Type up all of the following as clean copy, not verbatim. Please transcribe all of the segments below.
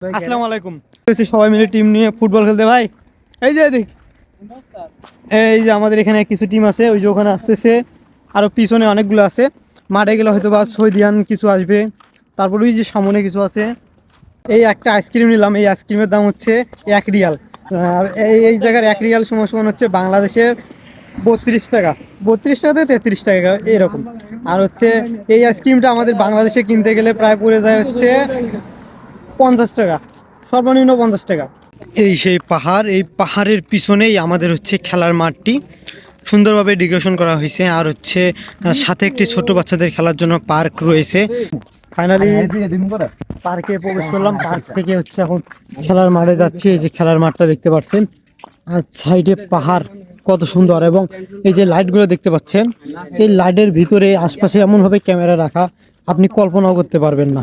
আসসালামু আলাইকুম। সবাই মিলে টিম নিয়ে ফুটবল খেলতে ভাই। এই যে দেখ, এই যে আমাদের এখানে কিছু টিম আছে, ওই যে ওখানে আসতেছে, আরও পিছনে অনেকগুলো আছে। মাঠে গেলে হয়তো বা সৈদিয়ান কিছু আসবে, তারপর ওই যে সামনে কিছু আছে। এই একটা আইসক্রিম নিলাম, এই আইসক্রিমের দাম হচ্ছে 1 রিয়াল। আর এই জায়গার 1 রিয়াল সমান সমান হচ্ছে বাংলাদেশের 32 টাকা, 32 টাকা থেকে 33 টাকা এরকম। আর হচ্ছে এই আইসক্রিমটা আমাদের বাংলাদেশে কিনতে গেলে প্রায় পড়ে যায় হচ্ছে 50 টাকা, সর্বনিম্ন 50 টাকা। এই সেই পাহাড়, এই পাহাড়ের পিছনেই আমাদের হচ্ছে খেলার মাঠটি সুন্দরভাবে ডেকোরেশন করা হয়েছে। আর হচ্ছে সাথে একটি ছোট বাচ্চাদের খেলার জন্য পার্ক রয়েছে। ফাইনালি পার্কে প্রবেশ করলাম। পার্ক থেকে হচ্ছে এখন খেলার মাঠে যাচ্ছি। এই যে খেলার মাঠটা দেখতে পাচ্ছেন, আর সাইডে পাহাড় কত সুন্দর, এবং এই যে লাইটগুলো দেখতে পাচ্ছেন, এই লাইটের ভিতরে আশপাশে এমনভাবে ক্যামেরা রাখা আপনি কল্পনাও করতে পারবেন না।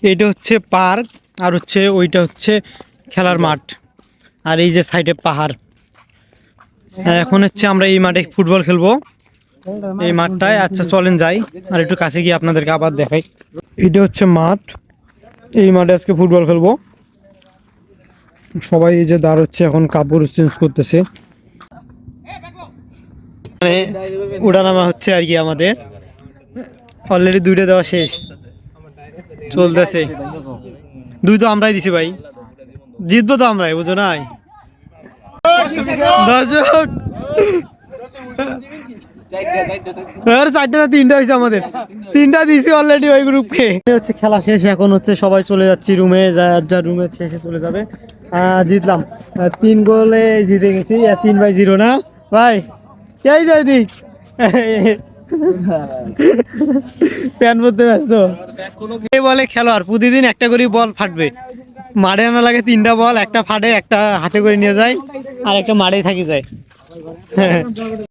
এইটা হচ্ছে পার্ক, আর হচ্ছে ওইটা হচ্ছে খেলার মাঠ, আর এই যে সাইডে পাহাড়। এখন হচ্ছে আমরা এই মাঠে ফুটবল খেলবো, এই মাঠটায়। আচ্ছা চলেন যাই, আর একটু কাছে গিয়ে আপনাদেরকে আবার দেখাই। এটা হচ্ছে মাঠ, এই মাঠে আজকে ফুটবল খেলবো। সবাই এই যে দাঁড়াচ্ছে, এখন কাপড় চেঞ্জ করতেছে, মানে উঠানামা হচ্ছে আর কি। আমাদের অলরেডি 2টা দেওয়া শেষ, চলতেছে। 2 তো আমরাই দিছি ভাই, জিতবো তো আমরাই, বুঝো নাই দর্শক। 4টা না 3টা হয়েছে আমাদের, 3টা দিছি অলরেডি ওই গ্রুপকে। হচ্ছে খেলা শেষ, এখন হচ্ছে সবাই চলে যাচ্ছি রুমে, যার রুমে শেষে চলে যাবে। জিতলাম, 3 গোলে জিতে গেছি। 3-0 না ভাই, কে যাই দিক প্যান পরতে ব্যস্ত। এই বলে খেলোয়াড় প্রতিদিন একটা করে বল ফাটবে, মাঠে আনা লাগে 3টা বল, একটা ফাটে, একটা হাতে করে নিয়ে যায়, আর একটা মাঠেই থাকি যায়।